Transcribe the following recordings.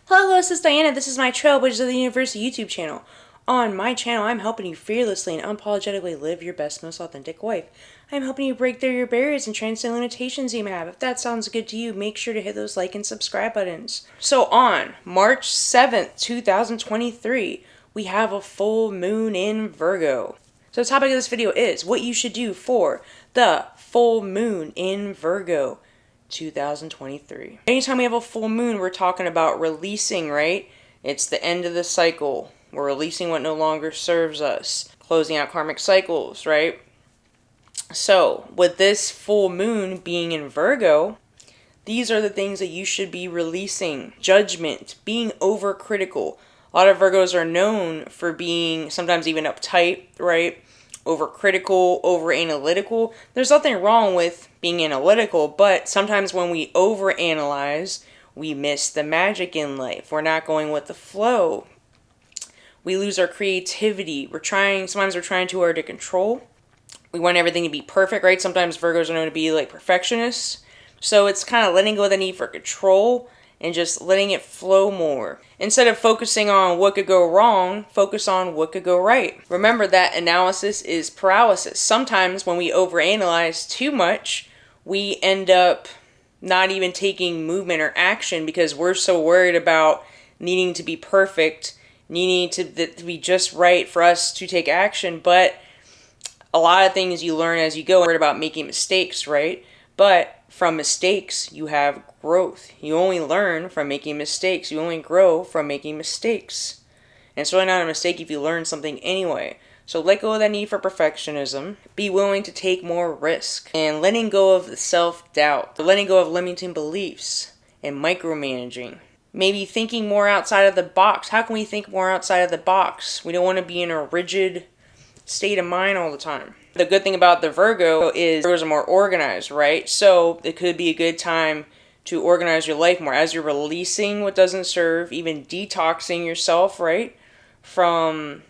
Hello, this is Diana. This is my Trailblazers of the Universe YouTube channel. On my channel, I'm helping you fearlessly and unapologetically live your best, most authentic life. I'm helping you break through your barriers and transcend limitations you may have. If that sounds good to you, make sure to hit those like and subscribe buttons. So on March 7th, 2023, we have a full moon in Virgo. So the topic of this video is what you should do for the full moon in Virgo 2023. Anytime we have a full moon, we're talking about releasing, right? It's the end of the cycle. We're releasing what no longer serves us, closing out karmic cycles, right? So with this full moon being in Virgo, these are the things that you should be releasing. Judgment, being overcritical. A lot of Virgos are known for being sometimes even uptight, right? Overcritical, over-analytical. There's nothing wrong with being analytical, but sometimes when we overanalyze, we miss the magic in life. We're not going with the flow. We lose our creativity. Sometimes we're trying too hard to control. We want everything to be perfect, right? Sometimes Virgos are known to be like perfectionists. So it's kind of letting go of the need for control and just letting it flow more. Instead of focusing on what could go wrong, focus on what could go right. Remember that analysis is paralysis. Sometimes when we overanalyze too much, we end up not even taking movement or action because we're so worried about needing to be perfect, needing to be just right for us to take action. But a lot of things you learn as you go. We're worried about making mistakes, right? But from mistakes, you have growth. You only learn from making mistakes. You only grow from making mistakes. And it's really not a mistake if you learn something anyway. So let go of that need for perfectionism. Be willing to take more risk. And letting go of the self-doubt. Letting go of limiting beliefs. And micromanaging. Maybe thinking more outside of the box. How can we think more outside of the box? We don't want to be in a rigid state of mind all the time. The good thing about the Virgo is Virgos are more organized, right? So it could be a good time to organize your life more as you're releasing what doesn't serve, even detoxing yourself, right? From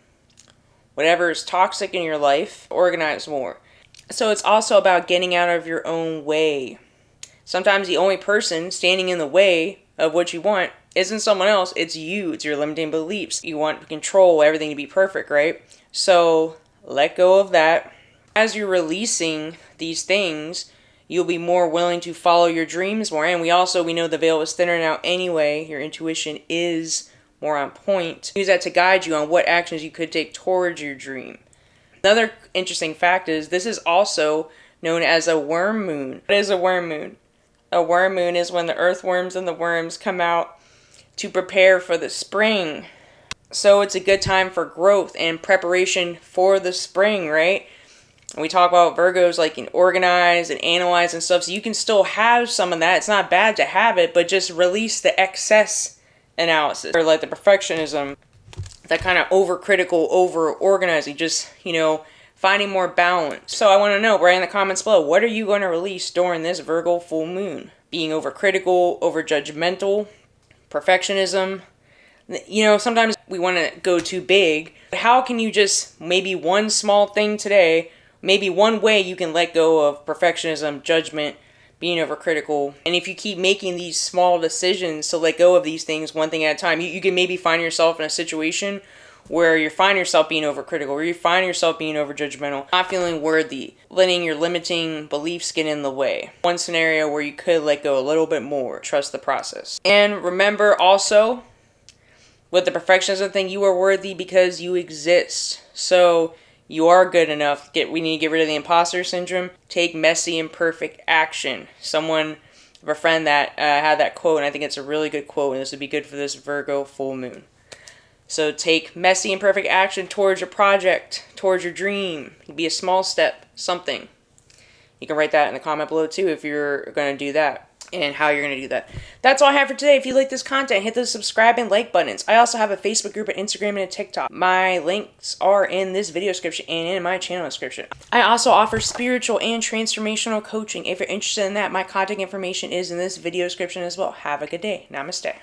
whatever is toxic in your life, organize more. So it's also about getting out of your own way. Sometimes the only person standing in the way of what you want isn't someone else, it's you. It's your limiting beliefs. You want to control everything to be perfect, right? So let go of that. As you're releasing these things, you'll be more willing to follow your dreams more. And we know the veil is thinner now anyway. Your intuition is more on point. Use that to guide you on what actions you could take towards your dream. Another interesting fact is this is also known as a worm moon. What is a worm moon? A worm moon is when the earthworms and the worms come out to prepare for the spring. So it's a good time for growth and preparation for the spring, right? And we talk about Virgos like in organize and analyze and stuff. So you can still have some of that. It's not bad to have it, but just release the excess analysis. Or like the perfectionism, that kind of overcritical, over-organizing, just, finding more balance. So I want to know, right in the comments below, what are you going to release during this Virgo full moon? Being overcritical, over-judgmental, perfectionism. Sometimes we want to go too big. How can you just, maybe one small thing today, maybe one way you can let go of perfectionism, judgment, being overcritical. And if you keep making these small decisions to let go of these things one thing at a time, you can maybe find yourself in a situation where you find yourself being overcritical, where you find yourself being overjudgmental, not feeling worthy, letting your limiting beliefs get in the way. One scenario where you could let go a little bit more, trust the process. And remember also, with the perfectionism thing, you are worthy because you exist. So you are good enough. We need to get rid of the imposter syndrome. Take messy and perfect action. Someone, a friend that had that quote, and I think it's a really good quote, and this would be good for this Virgo full moon. So take messy and perfect action towards your project, towards your dream. It could be a small step, something. You can write that in the comment below too if you're going to do that. And how you're going to do that. That's all I have for today. If you like this content, hit those subscribe and like buttons. I also have a Facebook group, an Instagram, and a TikTok. My links are in this video description and in my channel description. I also offer spiritual and transformational coaching. If you're interested in that, my contact information is in this video description as well. Have a good day. Namaste.